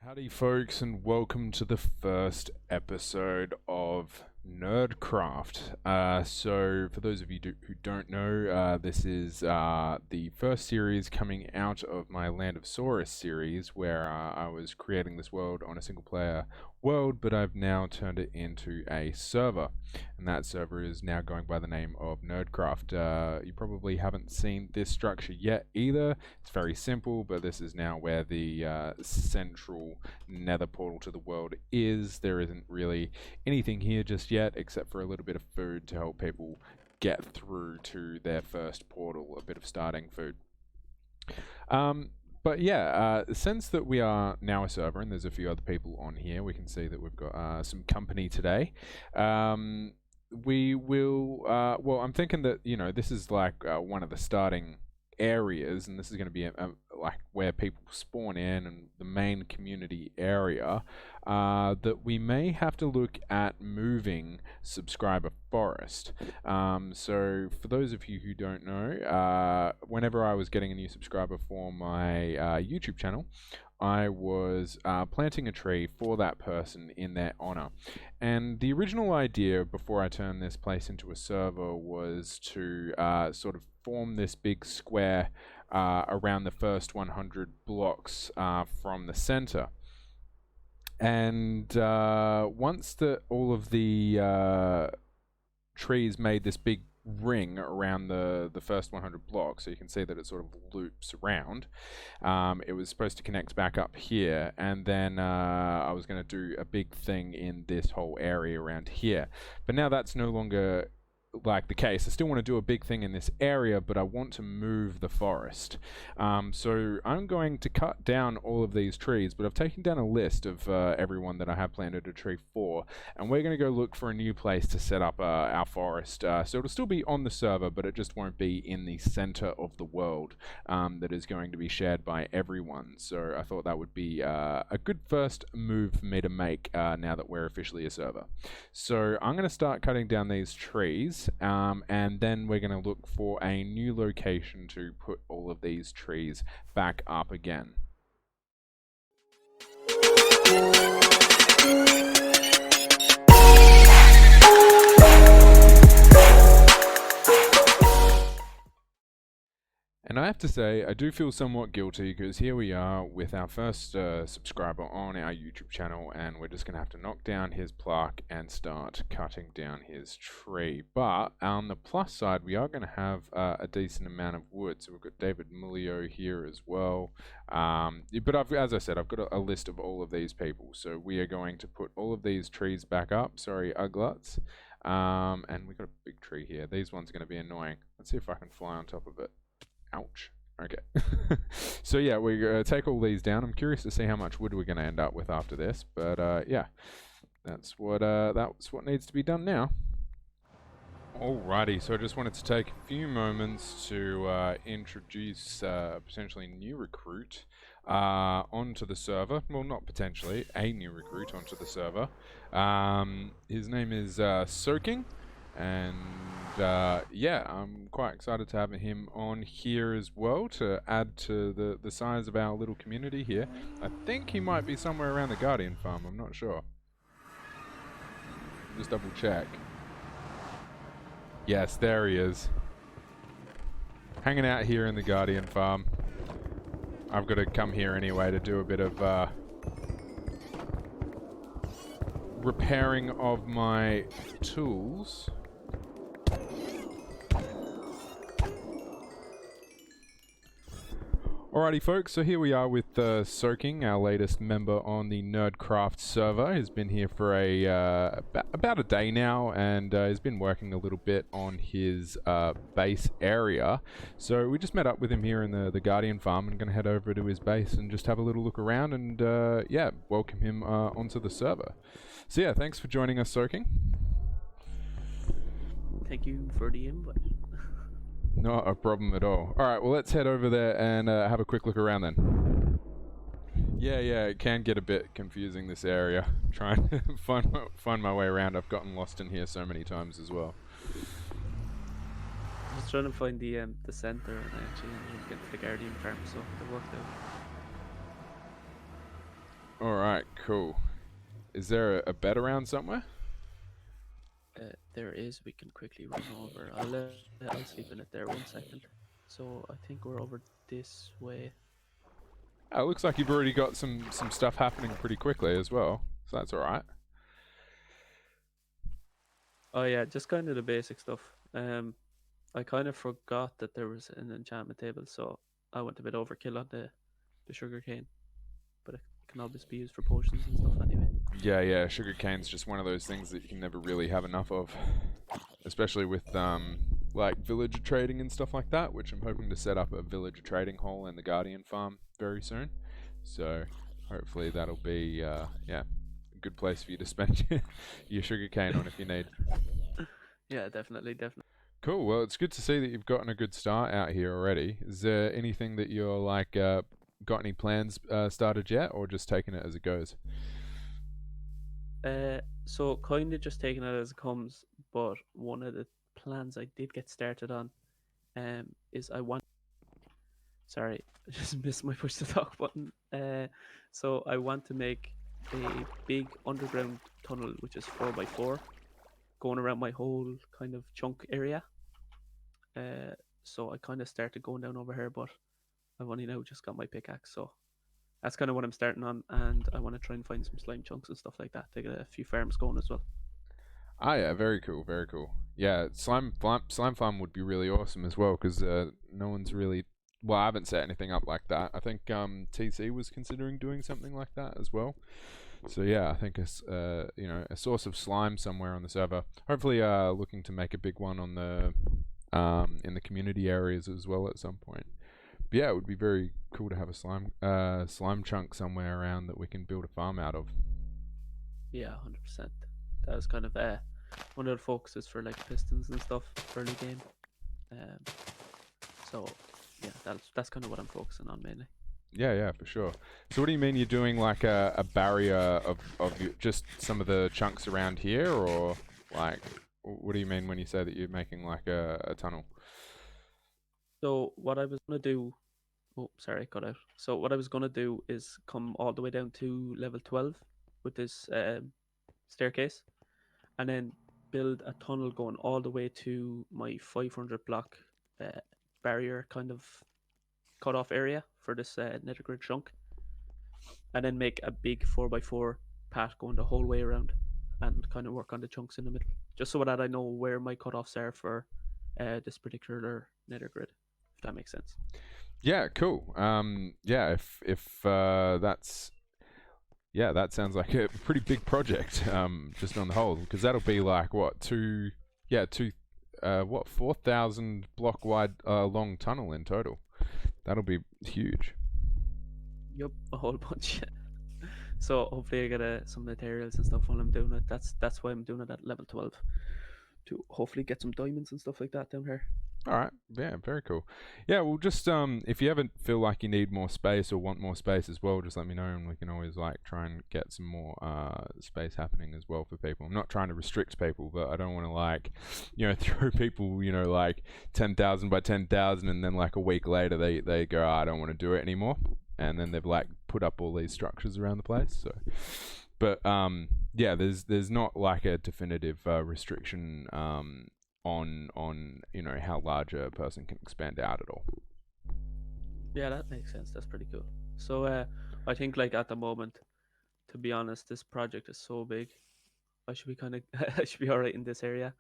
Howdy, folks, and welcome to the first episode of NerdCraft. So, for those of you who don't know, this is the first series coming out of my Land of Saurus series, where I was creating this world on a single-player world, but I've now turned it into a server, and that server is now going by the name of NerdCraft. You probably haven't seen this structure yet either. It's very simple, but this is now where the central nether portal to the world is. There isn't really anything here just yet, except for a little bit of food to help people get through to their first portal, a bit of starting food. But yeah, since that we are now a server and there's a few other people on here, we can see that we've got some company today. We will, well, I'm thinking that, you know, this is like one of the starting areas, and this is going to be like where people spawn in and the main community area, that we may have to look at moving subscriber forest. So for those of you who don't know, whenever I was getting a new subscriber for my YouTube channel, I was planting a tree for that person in their honor. And the original idea before I turned this place into a server was to sort of form this big square around the first 100 blocks from the center. And once all of the trees made this big ring around the first 100 blocks, so you can see that it sort of loops around. It was supposed to connect back up here, and then I was going to do a big thing in this whole area around here. But now that's no longer like the case. I still want to do a big thing in this area, but I want to move the forest. So I'm going to cut down all of these trees, but I've taken down a list of everyone that I have planted a tree for, and we're going to go look for a new place to set up our forest. So it'll still be on the server, but it just won't be in the center of the world that is going to be shared by everyone. So I thought that would be a good first move for me to make now that we're officially a server. So I'm going to start cutting down these trees. And then we're going to look for a new location to put all of these trees back up again. And I have to say, I do feel somewhat guilty because here we are with our first subscriber on our YouTube channel, and we're just going to have to knock down his plaque and start cutting down his tree. But on the plus side, we are going to have a decent amount of wood. So we've got David Mullio here as well. But as I said, I've got a list of all of these people. So we are going to put all of these trees back up. Sorry, Ugluts. And we've got a big tree here. These ones are going to be annoying. Let's see if I can fly on top of it. Ouch. Okay. So yeah, we're going to take all these down. I'm curious to see how much wood we're going to end up with after this. But yeah, that's what needs to be done now. Alrighty, so I just wanted to take a few moments to introduce a potentially new recruit onto the server. Well, not potentially, a new recruit onto the server. His name is Soakiing. And yeah, I'm quite excited to have him on here as well to add to the size of our little community here. I think he might be somewhere around the Guardian farm, I'm not sure. Just double check. Yes, there he is. Hanging out here in the Guardian farm. I've got to come here anyway to do a bit of repairing of my tools. Alrighty folks, so here we are with Soakiing, our latest member on the NerdCraft server. He's been here for about a day now, and he's been working a little bit on his base area. So we just met up with him here in the Guardian farm, and going to head over to his base and just have a little look around and yeah, welcome him onto the server. So yeah, thanks for joining us, Soakiing. Thank you for the invite. Not a problem at all. Alright, well let's head over there and have a quick look around then. Yeah, it can get a bit confusing, this area. Trying to find my way around. I've gotten lost in here so many times as well. Just trying to find the center, and I actually ended up getting to the Guardian farm, so it worked out. Alright, cool. Is there a bed around somewhere? There is. We can quickly run over. I'll sleep in it there 1 second. So I think we're over this way. Oh, it looks like you've already got some stuff happening pretty quickly as well. So that's alright. Oh yeah, just kind of the basic stuff. I kind of forgot that there was an enchantment table, so I went a bit overkill on the sugar cane. But it can always be used for potions and stuff anyway. Yeah, sugar cane's just one of those things that you can never really have enough of. Especially with like villager trading and stuff like that, which I'm hoping to set up a villager trading hall in the Guardian farm very soon. So hopefully that'll be a good place for you to spend your sugar cane on if you need. Yeah, definitely. Cool. Well, it's good to see that you've gotten a good start out here already. Is there anything that you're like got any plans started yet, or just taking it as it goes? So kind of just taking it as it comes, but one of the plans I did get started on, is I want. Sorry, I just missed my push to talk button. So I want to make a big underground tunnel, which is 4x4, going around my whole kind of chunk area. So I kind of started going down over here, but I've only now just got my pickaxe, so that's kind of what I'm starting on, and I want to try and find some slime chunks and stuff like that to get a few farms going as well. Ah, yeah, very cool, very cool. Yeah, slime farm would be really awesome as well because no one's really. Well, I haven't set anything up like that. I think TC was considering doing something like that as well. So yeah, I think it's a source of slime somewhere on the server. Hopefully, looking to make a big one on the in the community areas as well at some point. But yeah, it would be very cool to have a slime chunk somewhere around that we can build a farm out of. Yeah, 100%. That was kind of one of the focuses for like pistons and stuff early game. So yeah, that's kind of what I'm focusing on mainly. Yeah, for sure. So what do you mean you're doing like a barrier of just some of the chunks around here, or like what do you mean when you say that you're making like a tunnel? So what I was gonna do, oh sorry, cut out. So what I was gonna do is come all the way down to level 12 with this staircase, and then build a tunnel going all the way to my 500 block barrier kind of cut off area for this nether grid chunk, and then make a big 4x4 path going the whole way around, and kind of work on the chunks in the middle, just so that I know where my cutoffs are for this particular nether grid, if that makes sense. Yeah, cool. Yeah, if that's that sounds like a pretty big project. Just on the whole, because that'll be like what 4,000 block wide long tunnel in total. That'll be huge. Yep, a whole bunch. So hopefully I get some materials and stuff while I'm doing it. That's why I'm doing it at level 12, to hopefully get some diamonds and stuff like that down here. All right, yeah, very cool. Yeah, well, just if you ever feel like you need more space or want more space as well, just let me know, and we can always like try and get some more space happening as well for people. I'm not trying to restrict people, but I don't want to like, throw people, like 10,000 by 10,000, and then like a week later they go, I don't want to do it anymore, and then they've like put up all these structures around the place. So, but yeah, there's not like a definitive restriction on how large a person can expand out at all. Yeah, that makes sense. That's pretty cool. So I think like at the moment, to be honest, this project is so big, I should be kind of I should be all right in this area.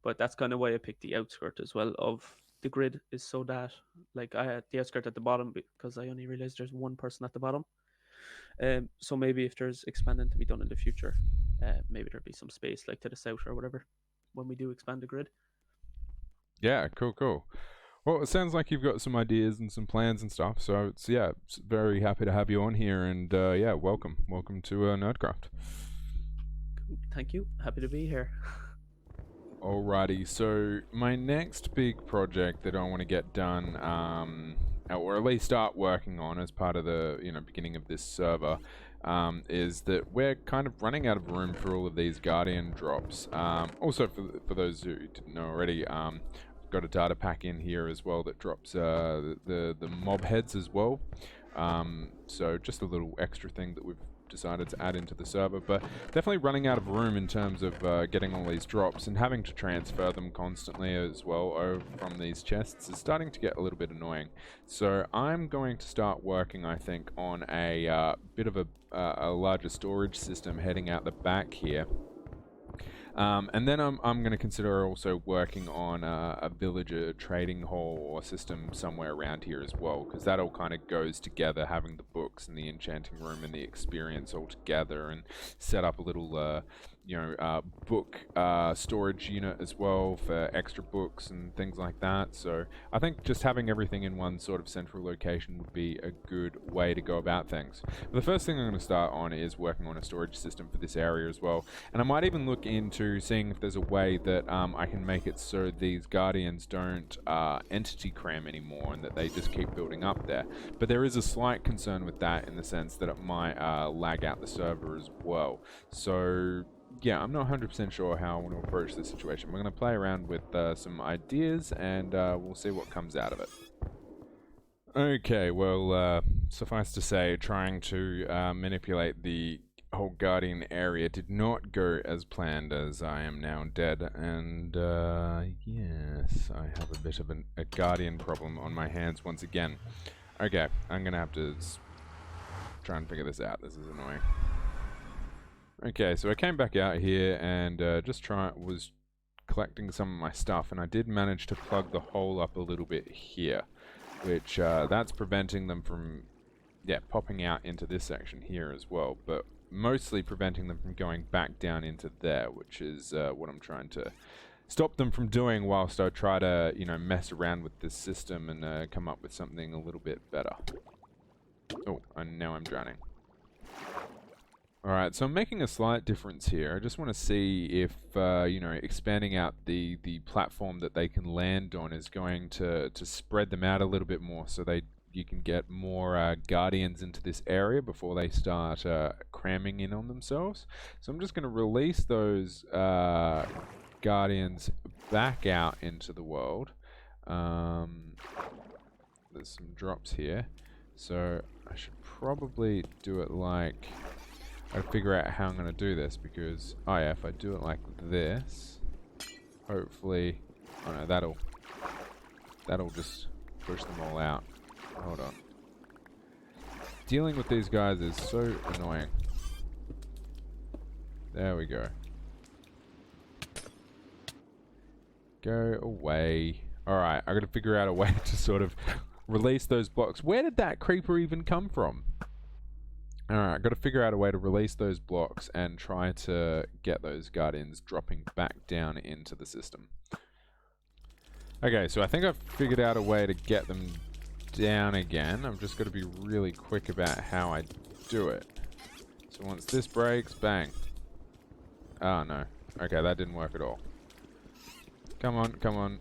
But that's kind of why I picked the outskirt as well of the grid, is so that like I had the outskirt at the bottom because I only realized there's one person at the bottom. So maybe if there's expanding to be done in the future, maybe there'll be some space like to the south or whatever when we do expand the grid. Yeah, cool. Well, it sounds like you've got some ideas and some plans and stuff. So it's very happy to have you on here, and welcome to NerdCraft. Cool. Thank you. Happy to be here. Alrighty, so my next big project that I want to get done, or at least start working on as part of the beginning of this server, is that we're kind of running out of room for all of these Guardian drops. Also, for those who didn't know already, got a data pack in here as well that drops the mob heads as well. So just a little extra thing that we've decided to add into the server, but definitely running out of room in terms of getting all these drops, and having to transfer them constantly as well over from these chests is starting to get a little bit annoying. So I'm going to start working, I think, on a bit of a larger storage system heading out the back here. And then I'm going to consider also working on a villager trading hall or system somewhere around here as well, because that all kind of goes together, having the books and the enchanting room and the experience all together, and set up a little book storage unit as well for extra books and things like that. So I think just having everything in one sort of central location would be a good way to go about things. But the first thing I'm going to start on is working on a storage system for this area as well, and I might even look into seeing if there's a way that I can make it so these guardians don't entity cram anymore, and that they just keep building up there. But there is a slight concern with that, in the sense that it might lag out the server as well. So yeah, I'm not 100% sure how I want to approach this situation. We're going to play around with some ideas, and we'll see what comes out of it. Okay, well, suffice to say, trying to manipulate the whole guardian area did not go as planned, as I am now dead, and yes, I have a bit of a guardian problem on my hands once again. Okay, I'm going to have to try and figure this out. This is annoying. Okay, so I came back out here and was collecting some of my stuff, and I did manage to plug the hole up a little bit here, which that's preventing them from, popping out into this section here as well, but mostly preventing them from going back down into there, which is what I'm trying to stop them from doing, whilst I try to, mess around with this system and come up with something a little bit better. Oh, and now I'm drowning. Alright, so I'm making a slight difference here. I just want to see if, expanding out the platform that they can land on is going to spread them out a little bit more, so you can get more guardians into this area before they start cramming in on themselves. So I'm just going to release those guardians back out into the world. There's some drops here, so I should probably do it like... I figure out how I'm going to do this, because, if I do it like this, hopefully, that'll just push them all out. Hold on. Dealing with these guys is so annoying. There we go. Go away. Alright, I gotta figure out a way to sort of release those blocks. Where did that creeper even come from? Alright, I've got to figure out a way to release those blocks and try to get those guardians dropping back down into the system. Okay, so I think I've figured out a way to get them down again. I've just got to be really quick about how I do it. So once this breaks, bang. Oh no. Okay, that didn't work at all. Come on, come on.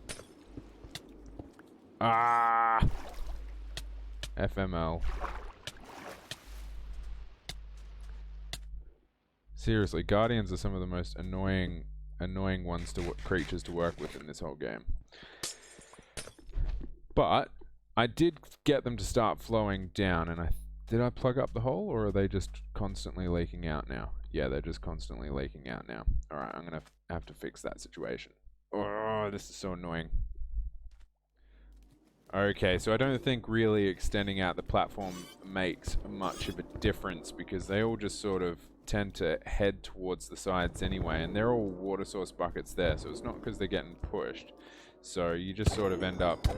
Ah! FML. Seriously, guardians are some of the most annoying creatures to work with in this whole game. But I did get them to start flowing down, and did I plug up the hole, or are they just constantly leaking out now? Yeah, they're just constantly leaking out now. Alright, I'm gonna have to fix that situation. Oh, this is so annoying. Okay, so I don't think really extending out the platform makes much of a difference, because they all just sort of tend to head towards the sides anyway, and they're all water source buckets there, so it's not because they're getting pushed. So you just sort of end up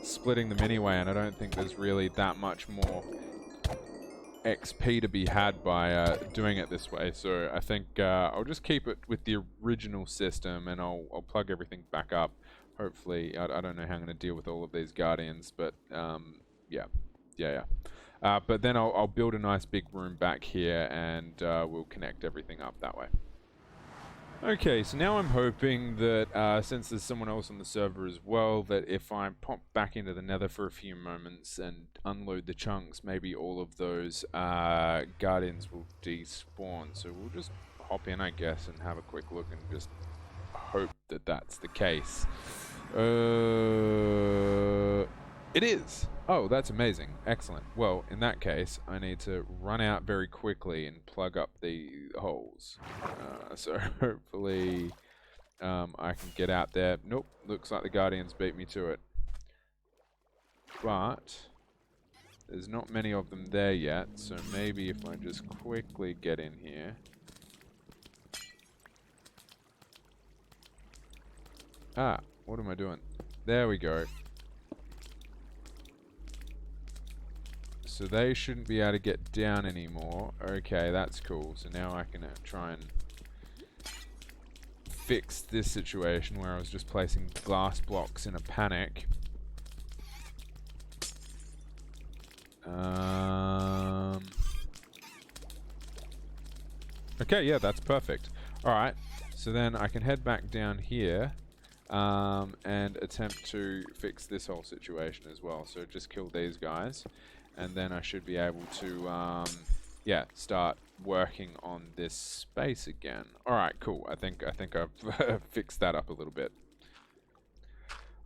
splitting them anyway, and I don't think there's really that much more XP to be had by doing it this way. So I think I'll just keep it with the original system, and I'll plug everything back up. Hopefully, I don't know how I'm going to deal with all of these guardians, but yeah. But then I'll build a nice big room back here, and we'll connect everything up that way. Okay, so now I'm hoping that since there's someone else on the server as well, that if I pop back into the nether for a few moments and unload the chunks, maybe all of those guardians will despawn. So we'll just hop in, I guess, and have a quick look and just hope that that's the case. It is! Oh, that's amazing. Excellent. Well, in that case, I need to run out very quickly and plug up the holes. So hopefully I can get out there. Nope, looks like the Guardians beat me to it. But there's not many of them there yet, so maybe if I just quickly get in here. Ah, what am I doing? There we go. So they shouldn't be able to get down anymore. Okay, that's cool. So now I can try and fix this situation where I was just placing glass blocks in a panic. Okay, yeah, that's perfect. Alright, so then I can head back down here and attempt to fix this whole situation as well. So just kill these guys, and then I should be able to, yeah, start working on this space again. Alright, cool. I think I've fixed that up a little bit.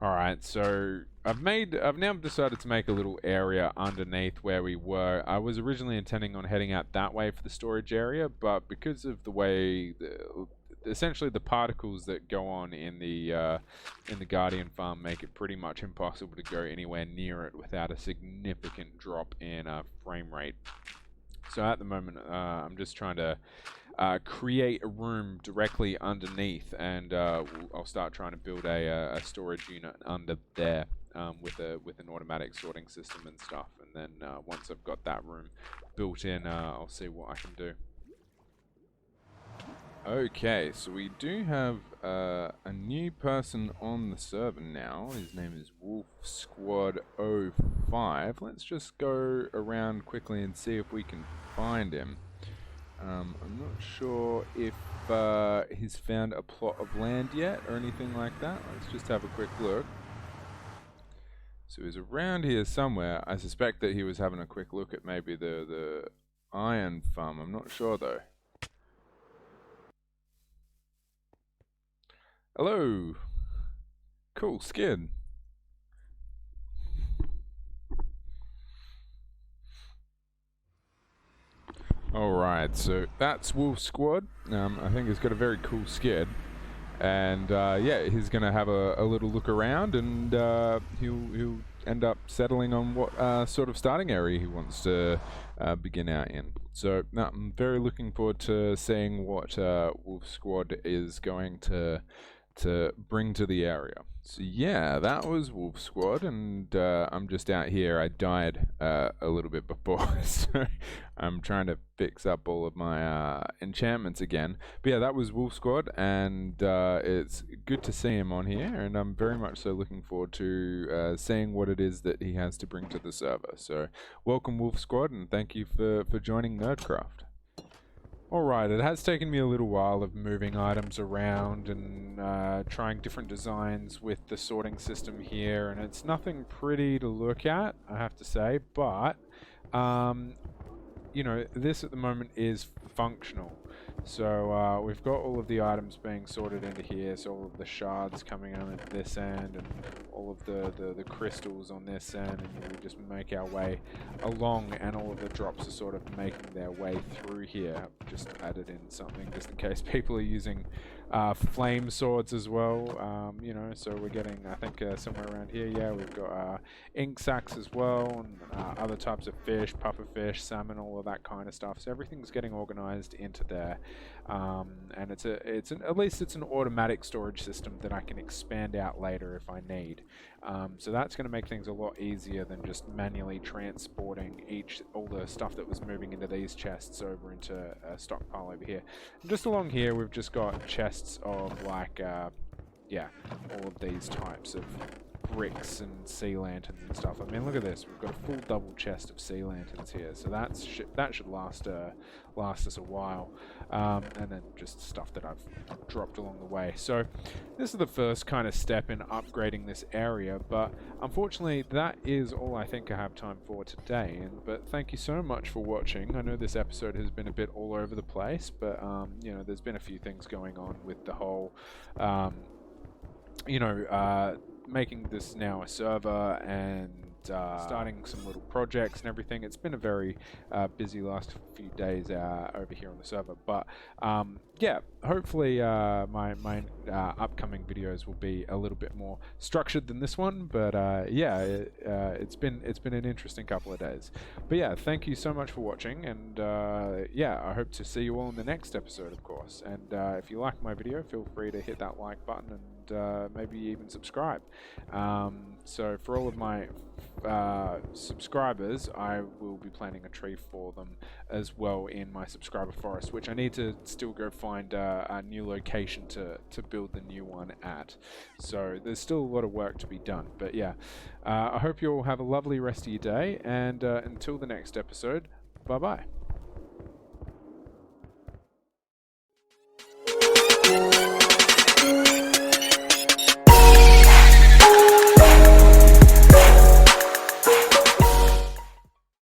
Alright, so I've now decided to make a little area underneath where we were. I was originally intending on heading out that way for the storage area, but because of the way essentially the particles that go on in the Guardian farm make it pretty much impossible to go anywhere near it without a significant drop in frame rate. So at the moment, I'm just trying to create a room directly underneath, and I'll start trying to build a storage unit under there with an automatic sorting system and stuff. And then once I've got that room built in, I'll see what I can do. Okay, so we do have a new person on the server now. His name is Wolf Squad 05. Let's just go around quickly and see if we can find him. I'm not sure if he's found a plot of land yet or anything like that. Let's just have a quick look. So he's around here somewhere. I suspect that he was having a quick look at maybe the iron farm. I'm not sure though. Hello. Cool skin. Alright, so that's Wolf Squad. I think he's got a very cool skid. And yeah, he's going to have a little look around, and he'll end up settling on what sort of starting area he wants to begin out in. So I'm very looking forward to seeing what Wolf Squad is going to bring to the area. So yeah, that was Wolf Squad, and I'm just out here. I died a little bit before, so I'm trying to fix up all of my enchantments again. But yeah, that was Wolf Squad, and it's good to see him on here, and I'm very much so looking forward to seeing what it is that he has to bring to the server. So welcome Wolf Squad, and thank you for joining NerdCraft. Alright, it has taken me a little while of moving items around and trying different designs with the sorting system here, and it's nothing pretty to look at, I have to say, but you know, this at the moment is functional. So we've got all of the items being sorted into here, so all of the shards coming on at this end, and all of the crystals on this end, and we just make our way along, and all of the drops are sort of making their way through here. I've just added in something just in case people are using flame swords as well, you know, so we're getting, I think somewhere around here, yeah, we've got ink sacs as well, and other types of fish, pufferfish, salmon, all of that kind of stuff. So everything's getting organized into there, and at least it's an automatic storage system that I can expand out later if I need. So that's going to make things a lot easier than just manually transporting all the stuff that was moving into these chests over into a stockpile over here. And just along here, we've just got chests of like, yeah, all of these types of bricks and sea lanterns and stuff. I mean, look at this. We've got a full double chest of sea lanterns here, so that should last us a while. And then just stuff that I've dropped along the way. So this is the first kind of step in upgrading this area, but unfortunately that is all I think I have time for today. But thank you so much for watching. I know this episode has been a bit all over the place, but you know, there's been a few things going on with the whole you know, making this now a server, and starting some little projects and everything. It's been a very busy last few days over here on the server, but yeah, hopefully my upcoming videos will be a little bit more structured than this one. But yeah, it's been an interesting couple of days. But yeah, thank you so much for watching, and yeah, I hope to see you all in the next episode, of course. And if you like my video, feel free to hit that like button and maybe even subscribe. So for all of my subscribers, I will be planting a tree for them as well in my subscriber forest, which I need to still go find a new location to build the new one at. So there's still a lot of work to be done. But yeah, I hope you all have a lovely rest of your day, and until the next episode, bye bye.